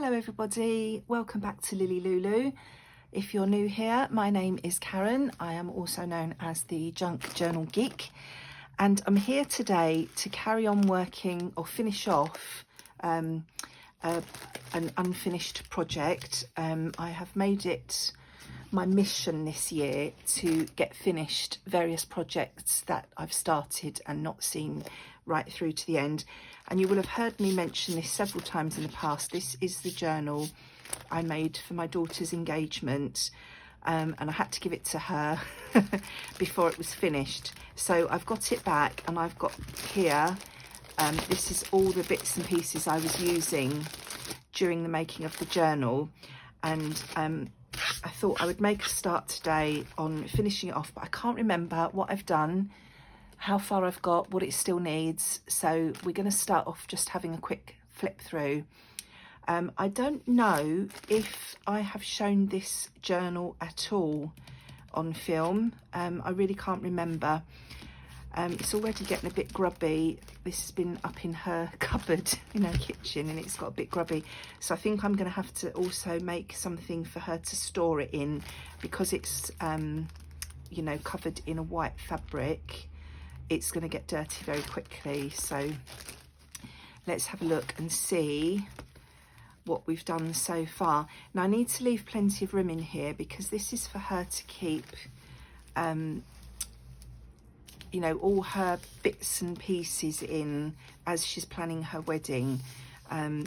Hello everybody, welcome back to LilyLuLou. If you're new here, my name is Karen. I am also known as the Junk Journal Geek, and I'm here today to carry on working or finish off an unfinished project. I have made it my mission this year to get finished various projects that I've started and not seen right through to the end. And you will have heard me mention this several times in the past. This is the journal I made for my daughter's engagement, and I had to give it to her before it was finished. So I've got it back, and I've got here, this is all the bits and pieces I was using during the making of the journal. And I thought I would make a start today on finishing it off, but I can't remember what I've done, how far I've got, what it still needs. So we're going to start off just having a quick flip through. I don't know if I have shown this journal at all on film. I really can't remember. It's already getting a bit grubby. This has been up in her cupboard in her kitchen, and it's got a bit grubby. So I think I'm going to have to also make something for her to store it in, because it's, you know, covered in a white fabric. It's going to get dirty very quickly. So let's have a look and see what we've done so far. Now I need to leave plenty of room in here, because this is for her to keep, you know, all her bits and pieces in as she's planning her wedding.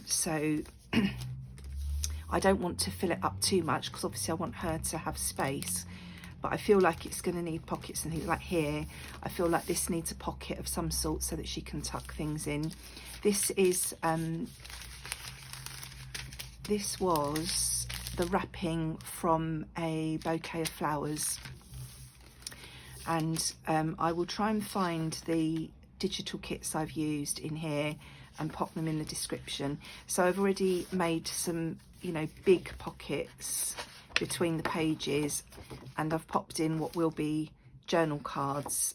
So I don't want to fill it up too much, because obviously I want her to have space. But I feel like it's going to need pockets and things. Like here, I feel like this needs a pocket of some sort so that she can tuck things in. This is, this was the wrapping from a bouquet of flowers. And I will try and find the digital kits I've used in here and pop them in the description. So I've already made some, you know, big pockets between the pages, and I've popped in what will be journal cards,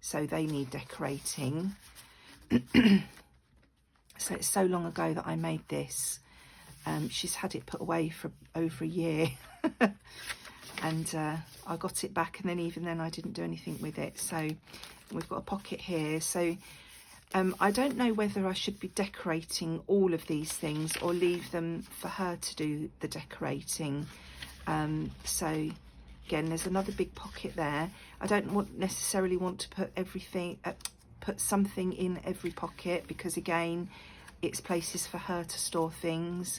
so they need decorating. So it's so long ago that I made this. She's had it put away for over a year. And I got it back, and then even then I didn't do anything with it. So we've got a pocket here. So I don't know whether I should be decorating all of these things or leave them for her to do the decorating. So again, there's another big pocket there. I don't necessarily want to put everything, put something in every pocket, because again, it's places for her to store things,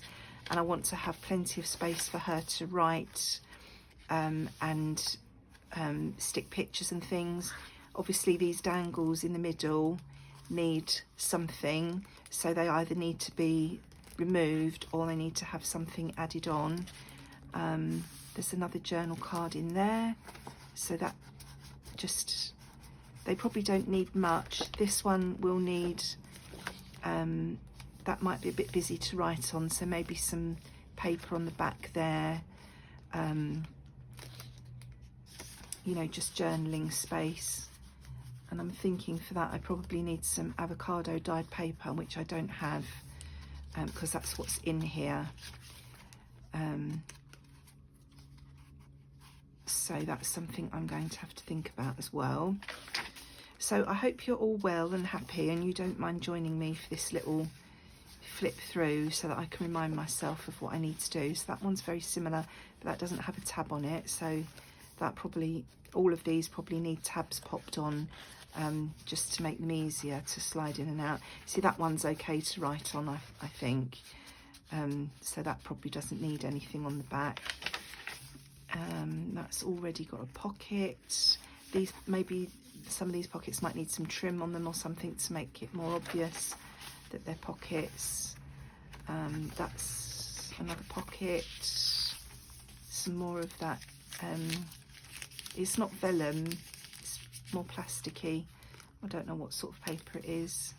and I want to have plenty of space for her to write and stick pictures and things. Obviously these dangles in the middle need something, so they either need to be removed or they need to have something added on. There's another journal card in there, so that just, they probably don't need much. This one will need, that might be a bit busy to write on, so maybe some paper on the back there. You know, just journaling space. And I'm thinking for that I probably need some avocado dyed paper, which I don't have, because that's what's in here. So that's something I'm going to have to think about as well. So I hope you're all well and happy, and you don't mind joining me for this little flip through, so that I can remind myself of what I need to do. So that one's very similar, but that doesn't have a tab on it. So that probably, all of these probably need tabs popped on, just to make them easier to slide in and out. See, that one's okay to write on, I think. So that probably doesn't need anything on the back. That's already got a pocket. These, maybe some of these pockets might need some trim on them or something to make it more obvious that they're pockets. That's another pocket. Some more of that. It's not vellum, it's more plasticky. I don't know what sort of paper it is.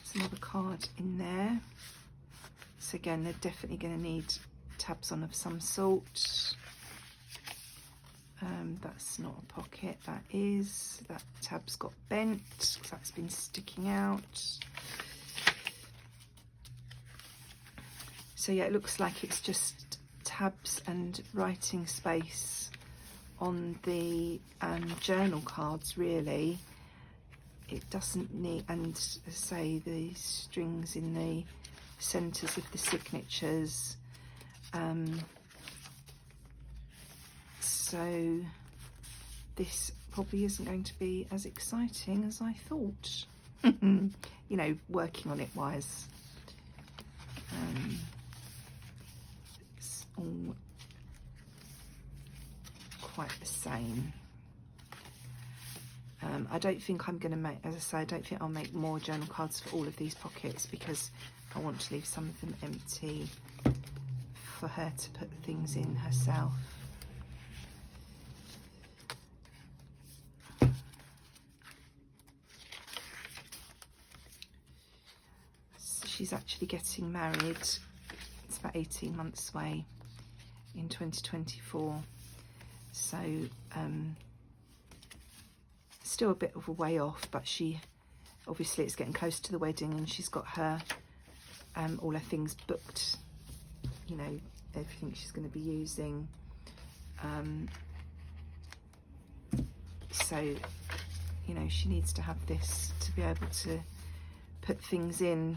There's another card in there. So again, they're definitely going to need tabs on of some sort. That's not a pocket, that is. That tab's got bent, because that's been sticking out. So yeah, it looks like it's just tabs and writing space on the journal cards, really. It doesn't need, and as I say, the strings in the centres of the signatures. So this probably isn't going to be as exciting as I thought, you know, working on it wise. It's all quite the same. I don't think I'm going to make, as I say, I don't think I'll make more journal cards for all of these pockets, because I want to leave some of them empty for her to put things in herself. So she's actually getting married. It's about 18 months away, in 2024. So still a bit of a way off, but she obviously, it's getting close to the wedding, and she's got her all her things booked, you know, everything she's going to be using. So, you know, she needs to have this to be able to put things in,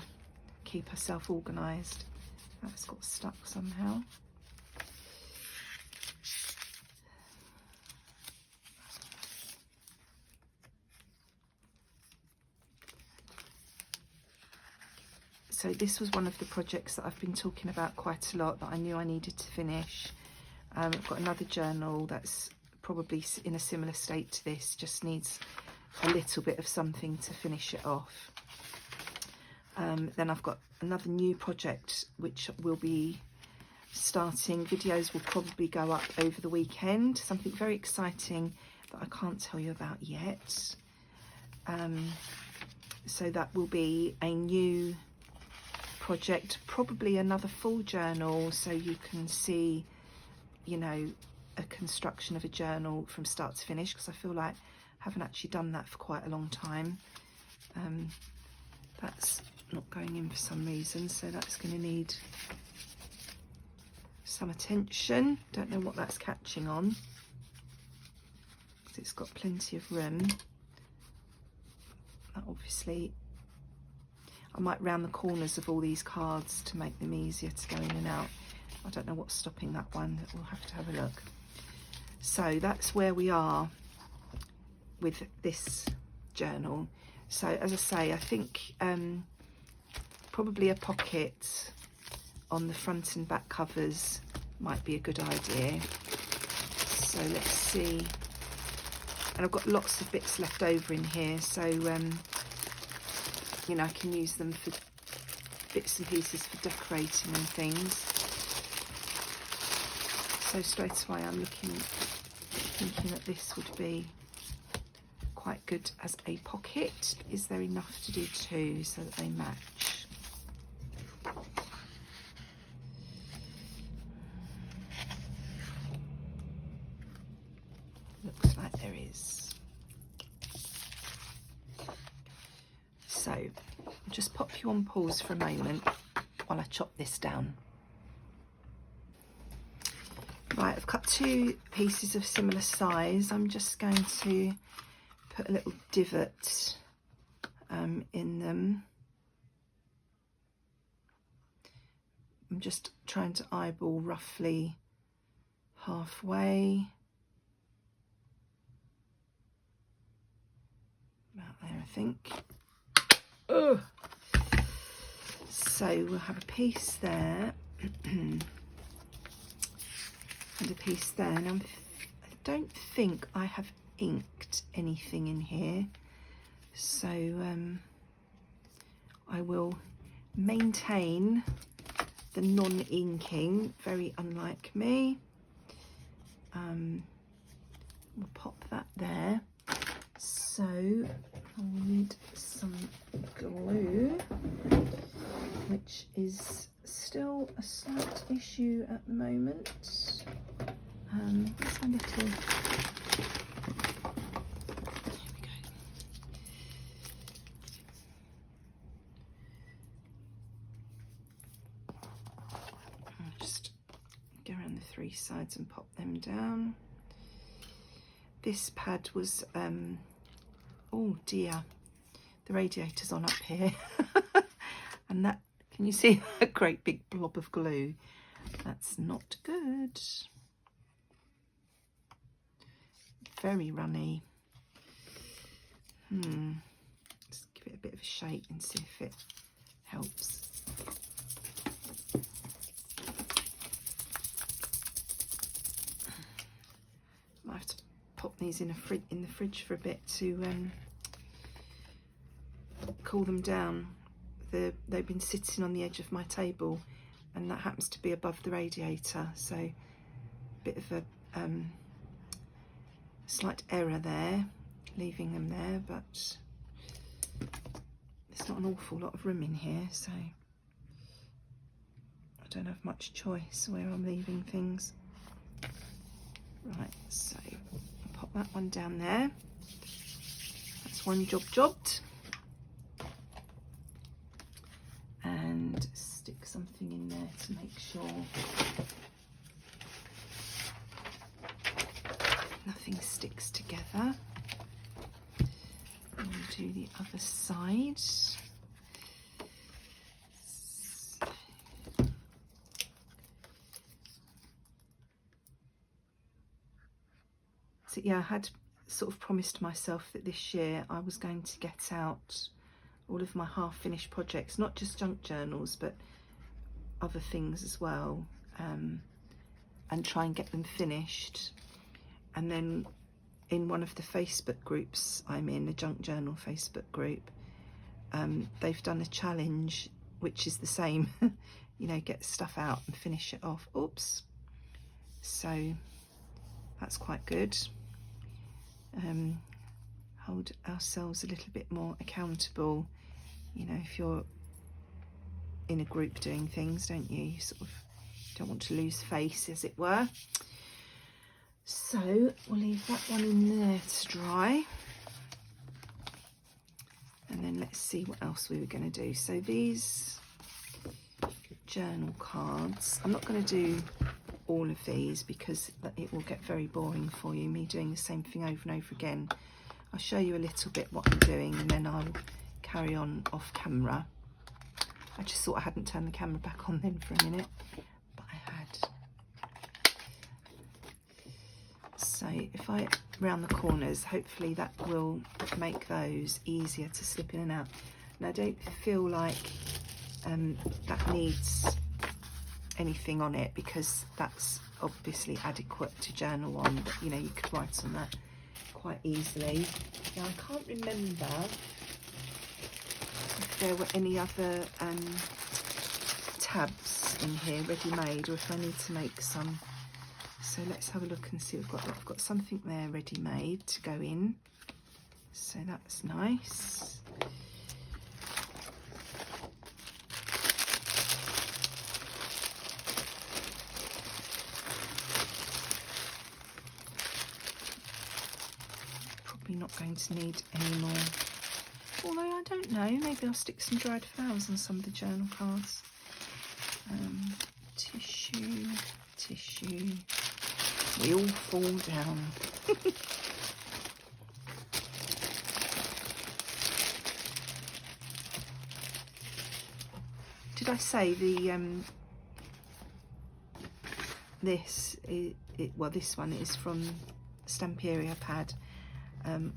keep herself organised. That's got stuck somehow. So this was one of the projects that I've been talking about quite a lot, that I knew I needed to finish. I've got another journal that's probably in a similar state to this, just needs a little bit of something to finish it off. Then I've got another new project which will be starting. Videos will probably go up over the weekend, something very exciting that I can't tell you about yet. So that will be a new project, probably another full journal, so you can see, you know, a construction of a journal from start to finish, because I feel like I haven't actually done that for quite a long time. That's not going in for some reason, so that's going to need some attention. Don't know what that's catching on, because it's got plenty of room. That obviously, I might round the corners of all these cards to make them easier to go in and out. I don't know what's stopping that one. We'll have to have a look. So that's where we are with this journal. So as I say, I think probably a pocket on the front and back covers might be a good idea. So let's see. And I've got lots of bits left over in here, so you know, I can use them for bits and pieces for decorating and things. So straight away I'm thinking that this would be quite good as a pocket. Is there enough to do two so that they match? Looks like there is. So I'll just pop you on pause for a moment while I chop this down. Right, I've cut two pieces of similar size. I'm just going to put a little divot in them. I'm just trying to eyeball roughly halfway. About there, I think. Ugh. So we'll have a piece there and a piece there. Now, I don't think I have inked anything in here, so I will maintain the non-inking, very unlike me. We'll pop that there. So I'll need some glue, which is still a slight issue at the moment. It's a little, there we go. the 3 sides and pop them down. This pad was, oh dear, the radiator's on up here. And that, can you see a great big blob of glue? That's not good. Very runny. Let's give it a bit of a shake and see if it helps. Might have to pop these in the fridge for a bit to cool them down. They've been sitting on the edge of my table, and that happens to be above the radiator, so a bit of a slight error there, leaving them there, but there's not an awful lot of room in here, so I don't have much choice where I'm leaving things. Right, so I'll pop that one down there. That's one job jobbed. And stick something in there to make sure nothing sticks together. And we'll do the other side. So yeah, I had sort of promised myself that this year I was going to get out all of my half-finished projects, not just junk journals, but other things as well, and try and get them finished. And then in one of the Facebook groups I'm in, the junk journal Facebook group, they've done a challenge which is the same, you know, get stuff out and finish it off. Oops. So that's quite good. Hold ourselves a little bit more accountable. You know, if you're in a group doing things, don't you? You sort of don't want to lose face, as it were. So we'll leave that one in there to dry. And then let's see what else we were going to do. So these journal cards, I'm not going to do all of these because it will get very boring for you, me doing the same thing over and over again. I'll show you a little bit what I'm doing, and then I'll carry on off camera. I just thought I hadn't turned the camera back on then for a minute, but I had. So if I round the corners, hopefully that will make those easier to slip in and out. And I don't feel like that needs anything on it, because that's obviously adequate to journal on, but you know, you could write on that quite easily. Now I can't remember if there were any other tabs in here ready-made, or if I need to make some. So let's have a look and see. I've got something there ready-made to go in, so that's nice. Not going to need any more, although I don't know, maybe I'll stick some dried flowers on some of the journal cards. Tissue, we all fall down. Did I say the this one is from Stamperia pad.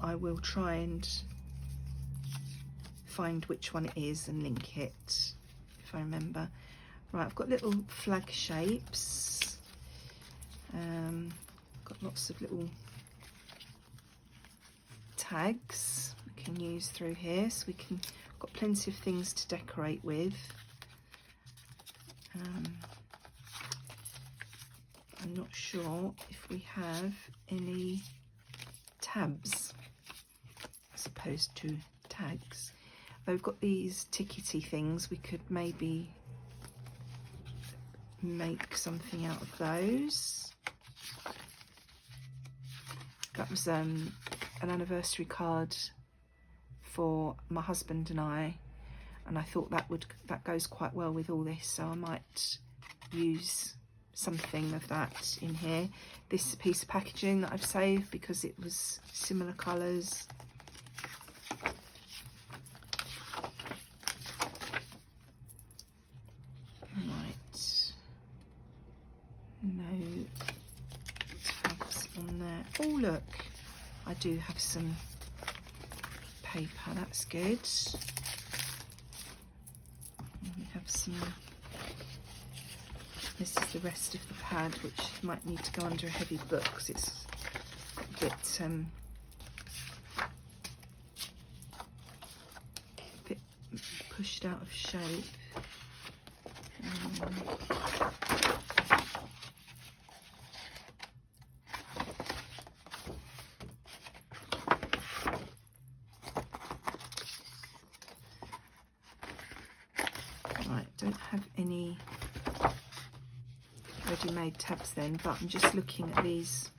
I will try and find which one it is and link it if I remember. Right, I've got little flag shapes. Got lots of little tags we can use through here, so we can got plenty of things to decorate with. I'm not sure if we have any tabs as opposed to tags. We've got these tickety things, we could maybe make something out of those. That was an anniversary card for my husband and I thought that goes quite well with all this, so I might use something of that in here. This is a piece of packaging that I've saved because it was similar colours. Right, no tabs on there. Oh look, I do have some paper, that's good. And we have some, this is the rest of the pad, which might need to go under a heavy book because it's a bit pushed out of shape. Right, don't have any ready-made tabs then, but I'm just looking at these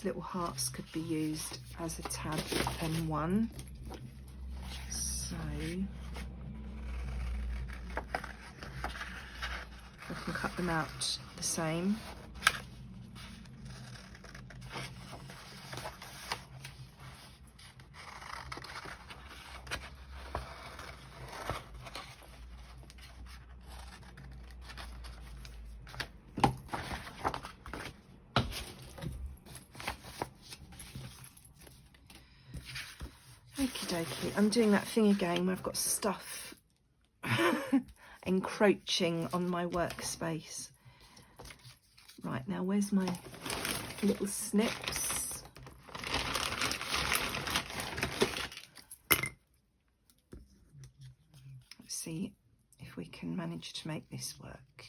little hearts could be used as a tab and one. So I can cut them out the same. Okie dokie, I'm doing that thing again where I've got stuff encroaching on my workspace. Right, now where's my little snips? Let's see if we can manage to make this work.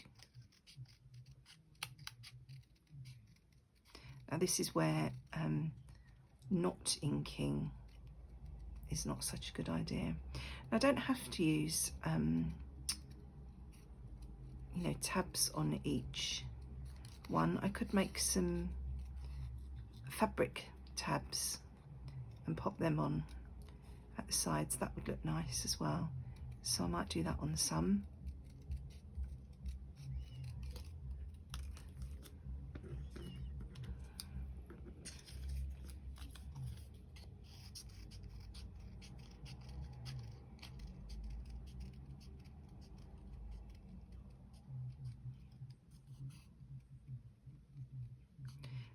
Now this is where not inking is not such a good idea. I don't have to use you know, tabs on each one. I could make some fabric tabs and pop them on at the sides. That would look nice as well. So I might do that on some.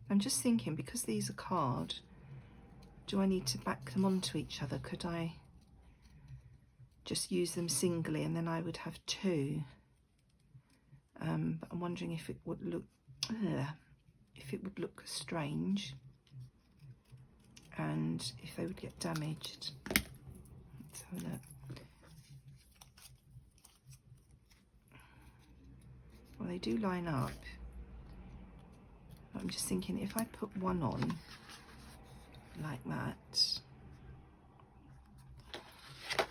I'm just thinking, because these are card, do I need to back them onto each other? Could I just use them singly and then I would have two? But I'm wondering if it would look strange and if they would get damaged. Let's have a look. Well, they do line up. I'm just thinking, if I put one on like that, it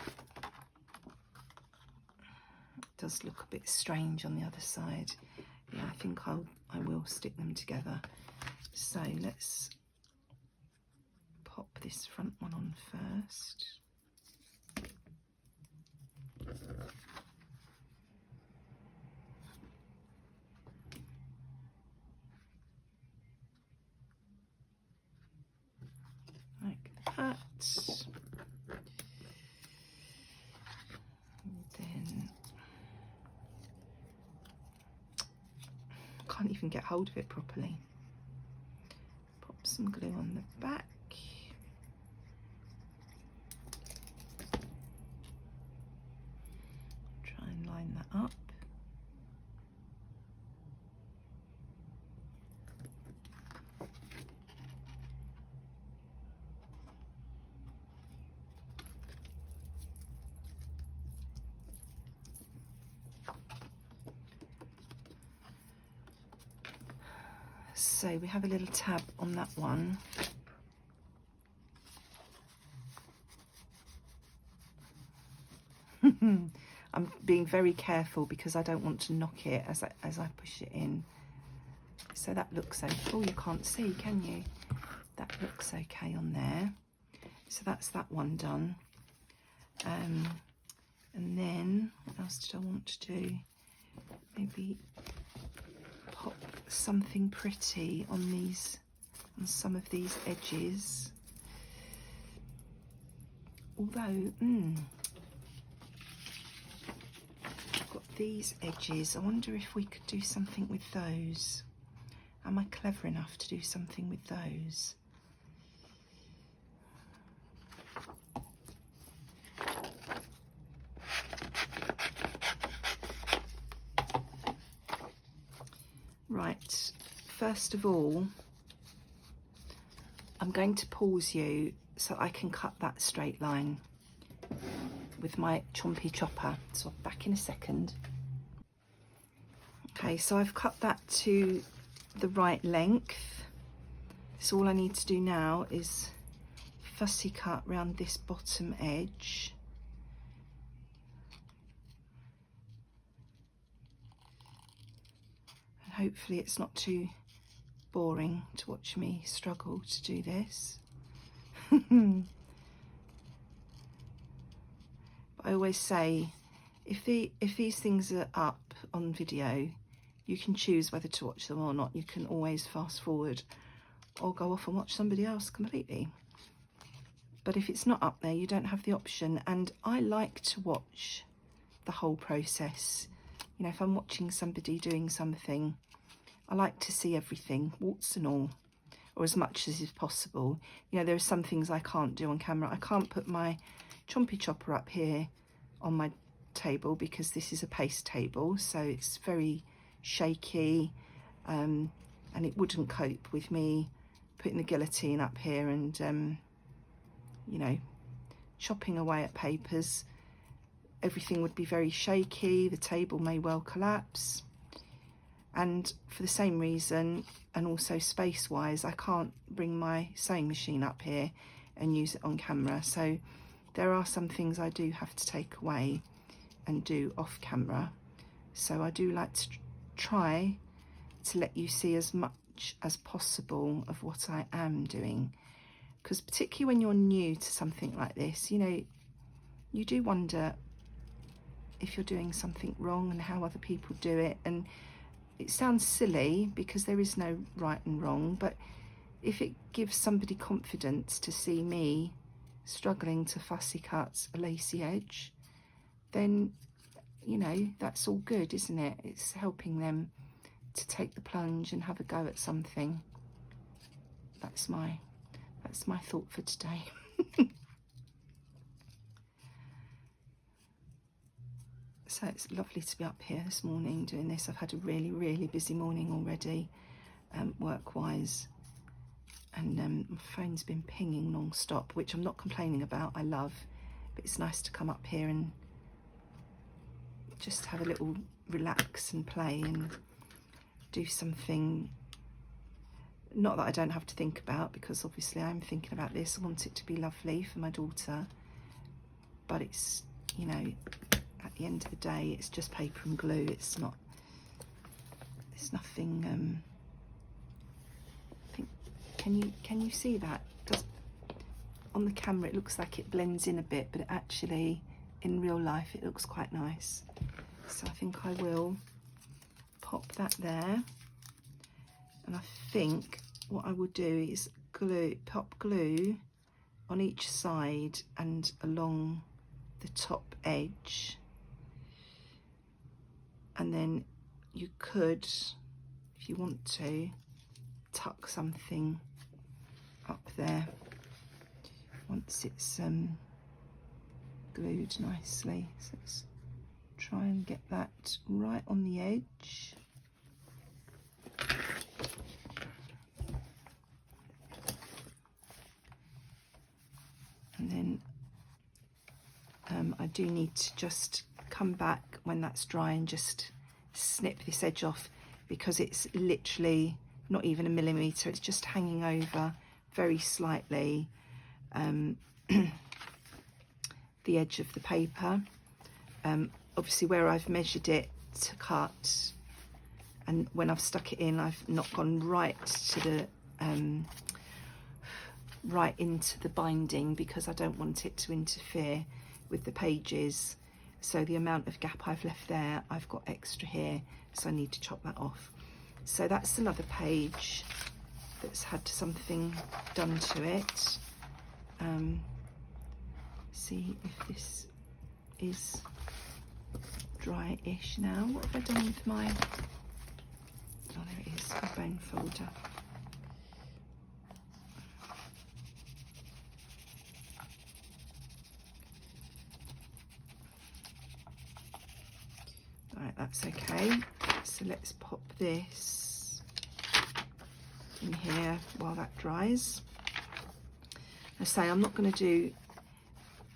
does look a bit strange on the other side. Yeah, I think I will stick them together. So let's pop this front one on first. That. And then I can't even get hold of it properly. Pop some glue on the back. Try and line that up. So we have a little tab on that one. I'm being very careful because I don't want to knock it as I push it in. So that looks okay. Oh, you can't see, can you? That looks okay on there. So that's that one done. And then what else did I want to do? Maybe pop something pretty on these, on some of these edges. Although, I've got these edges. I wonder if we could do something with those. Am I clever enough to do something with those? Right, first of all, I'm going to pause you so I can cut that straight line with my chompy chopper. So I'm back in a second. Okay, so I've cut that to the right length. So all I need to do now is fussy cut round this bottom edge. And hopefully it's not too boring to watch me struggle to do this. But I always say, if these things are up on video, you can choose whether to watch them or not. You can always fast forward or go off and watch somebody else completely. But if it's not up there, you don't have the option. And I like to watch the whole process. You know, if I'm watching somebody doing something, I like to see everything, warts and all, or as much as is possible. You know, there are some things I can't do on camera. I can't put my chompy chopper up here on my table because this is a paste table, so it's very shaky, and it wouldn't cope with me putting the guillotine up here and you know, chopping away at papers. Everything would be very shaky, the table may well collapse, and for the same reason, and also space wise, I can't bring my sewing machine up here and use it on camera. So there are some things I do have to take away and do off camera. So I do like to try to let you see as much as possible of what I am doing, because particularly when you're new to something like this, you know, you do wonder if you're doing something wrong and how other people do it. And it sounds silly because there is no right and wrong, but if it gives somebody confidence to see me struggling to fussy cut a lacy edge, then, you know, that's all good, isn't it? It's helping them to take the plunge and have a go at something. That's my thought for today. So it's lovely to be up here this morning doing this. I've had a really, really busy morning already, work-wise, and my phone's been pinging non-stop, which I'm not complaining about, I love, but it's nice to come up here and just have a little relax and play and do something, not that I don't have to think about, because obviously I'm thinking about this. I want it to be lovely for my daughter, but it's, you know, at the end of the day, it's just paper and glue. It's not, there's nothing, I think, can you see that? On the camera it looks like it blends in a bit, but actually in real life it looks quite nice. So I think I will pop that there, and I think what I will do is pop glue on each side and along the top edge, and then you could, if you want to, tuck something up there once it's glued nicely. So let's try and get that right on the edge. And then I do need to just come back when that's dry and just snip this edge off, because it's literally not even a millimetre, it's just hanging over very slightly the edge of the paper. Obviously where I've measured it to cut, and when I've stuck it in, I've not gone right to the right into the binding, because I don't want it to interfere with the pages. So the amount of gap I've left there, I've got extra here, so I need to chop that off. So that's another page that's had something done to it. See if this is dry-ish now. What have I done with my... Oh, there it is, my bone folder. Right, that's okay. So let's pop this in here while that dries. I say I'm not going to do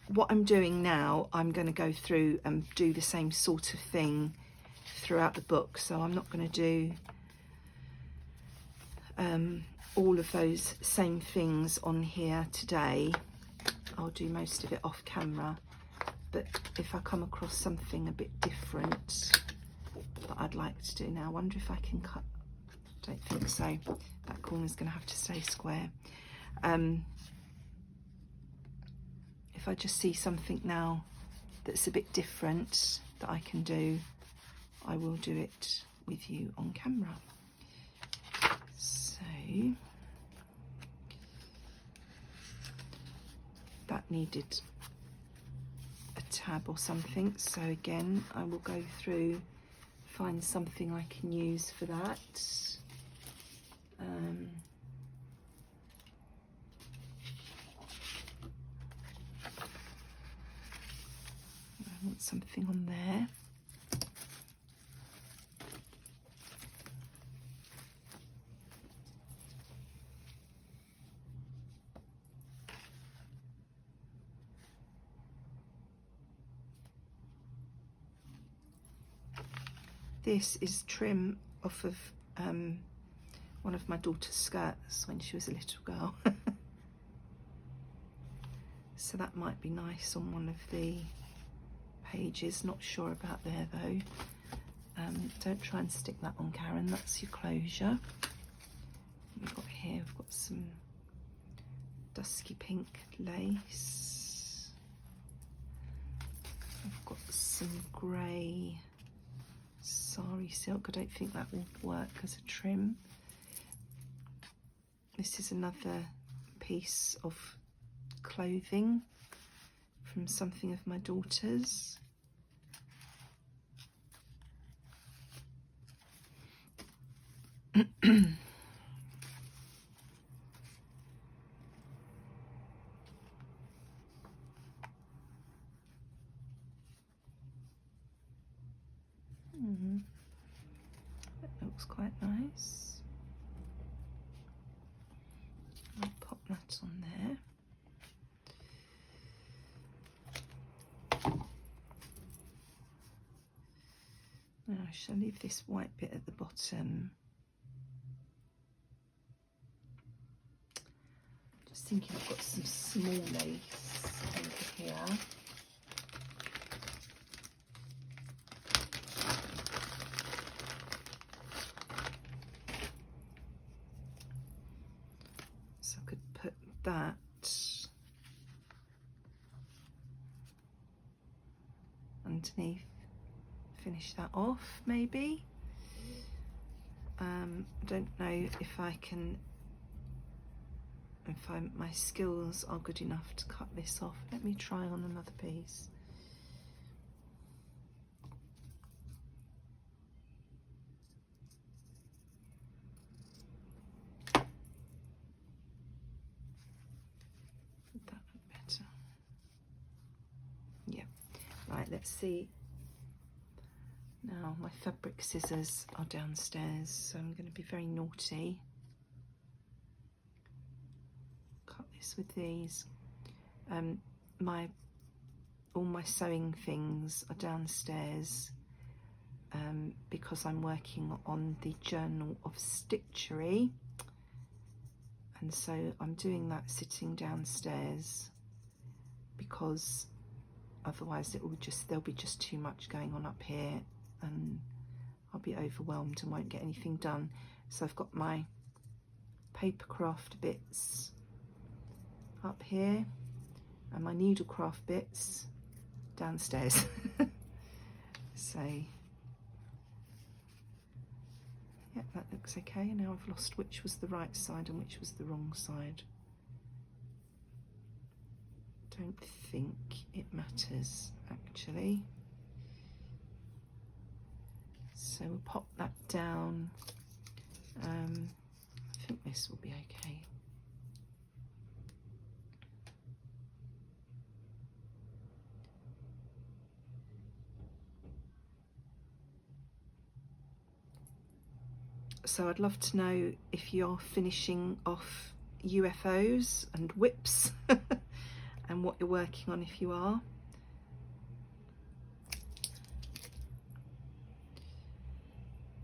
what I'm doing now. I'm going to go through and do the same sort of thing throughout the book. So I'm not going to do all of those same things on here today. I'll do most of it off camera. But if I come across something a bit different that I'd like to do now, I wonder if I can cut. Don't think so. That corner's going to have to stay square. If I just see something now that's a bit different that I can do, I will do it with you on camera. So that needed a tab or something, so again I will go through, find something I can use for that. I want something on there. This is trim off of one of my daughter's skirts when she was a little girl. So that might be nice on one of the pages. Not sure about there though. Don't try and stick that on, Karen. That's your closure. We've got here, we've got some dusky pink lace. I've got some grey sari silk. I don't think that will work as a trim. This is another piece of clothing from something of my daughter's. That looks quite nice. I'll pop that on there. Now I shall leave this white bit at the bottom. Just thinking I've got some small lace over here. So I could put that underneath, finish that off maybe. I don't know if I can, my skills are good enough to cut this off. Let me try on another piece. Would that look better? Yeah. Right, let's see. Now my fabric scissors are downstairs, so I'm going to be very naughty. Cut this with these. All my sewing things are downstairs because I'm working on the Journal of Stitchery, and so I'm doing that sitting downstairs because otherwise there'll be just too much going on up here and I'll be overwhelmed and won't get anything done. So I've got my paper craft bits up here and my needlecraft bits downstairs. So yeah, that looks okay. Now I've lost which was the right side and which was the wrong side. Don't think it matters actually. So we'll pop that down. I think this will be okay. So I'd love to know if you're finishing off UFOs and whips and what you're working on if you are.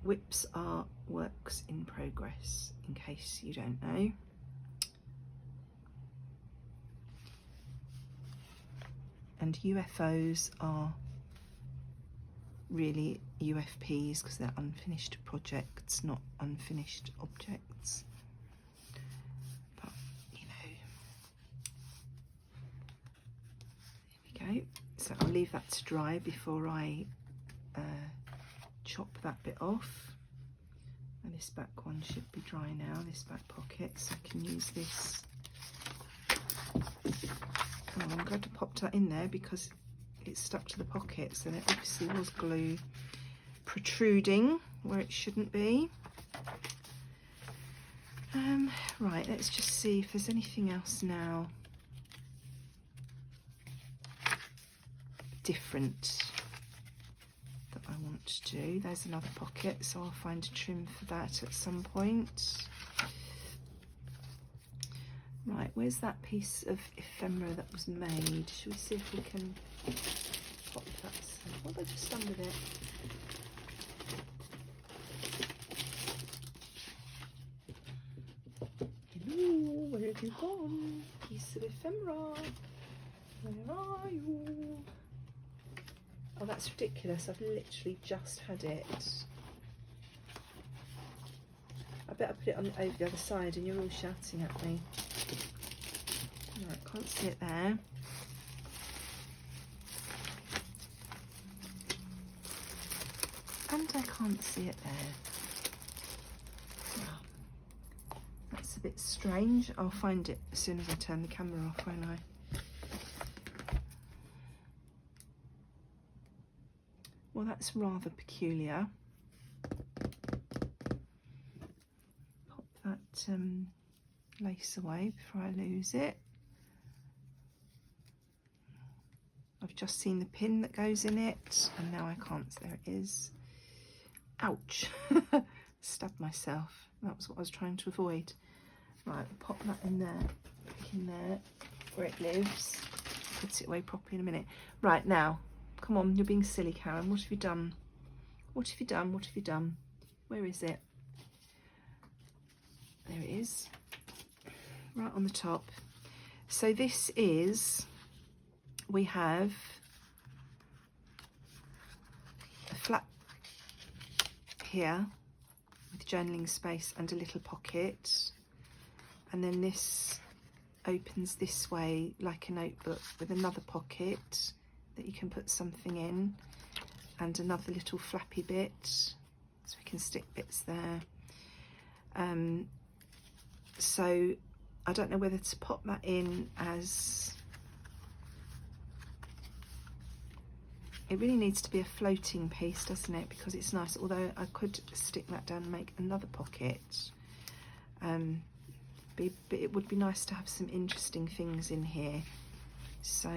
Whips are works in progress, in case you don't know. And UFOs are really UFPs because they're unfinished projects, not unfinished objects. But, you know, there we go. So I'll leave that to dry before I chop that bit off. And this back one should be dry now, this back pocket, so I can use this. Oh, I'm glad to pop that in there because it's stuck to the pocket, so there obviously was glue protruding where it shouldn't be. Right, let's just see if there's anything else now different that I want to do. There's another pocket, so I'll find a trim for that at some point. Right, where's that piece of ephemera that was made? Shall we see if we can pop that? What have I just done with it? Hello, where have you gone? Piece of ephemera. Where are you? Oh, that's ridiculous. I've literally just had it. I better put it on over the other side and you're all shouting at me. Right, can't see it there. And I can't see it there. Oh, that's a bit strange. I'll find it as soon as I turn the camera off, won't I? Well, that's rather peculiar. Pop that lace away before I lose it. I've just seen the pin that goes in it and now I can't. There it is. Ouch. Stabbed myself. That was what I was trying to avoid. Right, pop that in there, back in there where it lives. Put it away properly in a minute. Right, now, come on, you're being silly, Karen. What have you done? What have you done? What have you done? Where is it? There it is. Right on the top. So this is, we have a flap here with journaling space and a little pocket, and then this opens this way like a notebook with another pocket that you can put something in and another little flappy bit so we can stick bits there. So I don't know whether to pop that in as, it really needs to be a floating piece, doesn't it, because it's nice, although I could stick that down and make another pocket. But it would be nice to have some interesting things in here. So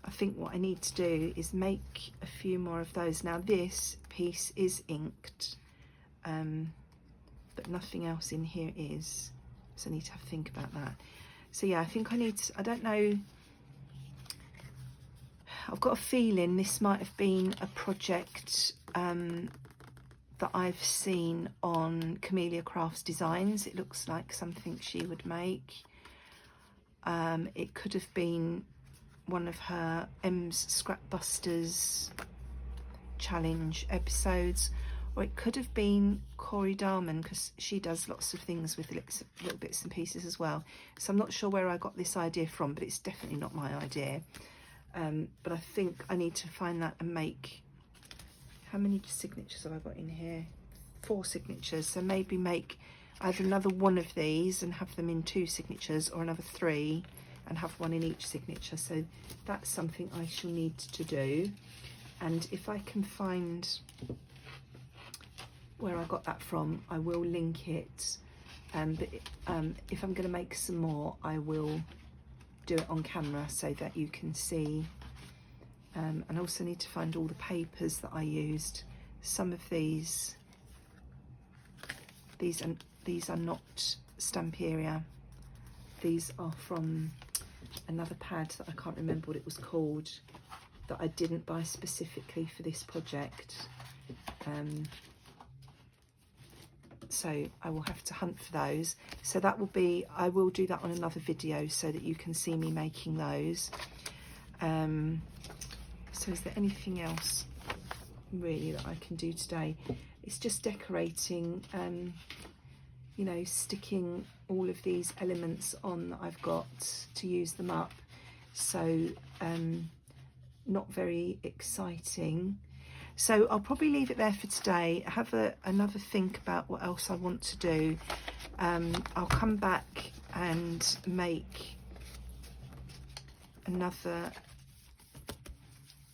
I think what I need to do is make a few more of those. Now this piece is inked, but nothing else in here is, so I need to have a think about that. So yeah, I think I need to, I don't know, I've got a feeling this might have been a project that I've seen on Camellia Crafts Designs. It looks like something she would make. It could have been one of her M's Scrapbusters challenge episodes, or it could have been Corey Darman, because she does lots of things with little bits and pieces as well. So I'm not sure where I got this idea from, but it's definitely not my idea. But I think I need to find that and make how many signatures have I got in here? 4 signatures. So maybe make either another one of these and have them in 2 signatures, or another 3 and have one in each signature. So that's something I shall need to do. And if I can find where I got that from, I will link it. But if I'm going to make some more, I will do it on camera so that you can see. And I also need to find all the papers that I used. Some of these are not Stamperia. These are from another pad that I can't remember what it was called, that I didn't buy specifically for this project. So I will have to hunt for those. So that will be, I will do that on another video so that you can see me making those. So is there anything else really that I can do today? It's just decorating, you know, sticking all of these elements on that I've got to use them up. So not very exciting. So I'll probably leave it there for today. Have another think about what else I want to do. I'll come back and make another,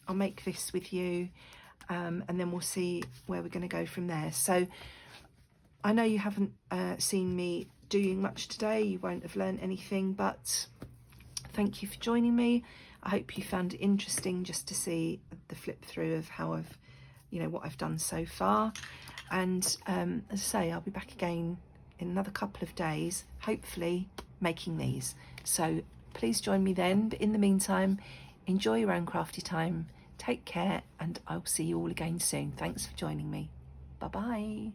I'll make this with you, and then we'll see where we're going to go from there. So I know you haven't seen me doing much today, you won't have learned anything, but thank you for joining me. I hope you found it interesting just to see the flip through of how I've, you know, what I've done so far. And as I say, I'll be back again in another couple of days, hopefully making these. So please join me then. But in the meantime, enjoy your own crafty time. Take care, and I'll see you all again soon. Thanks for joining me. Bye-bye.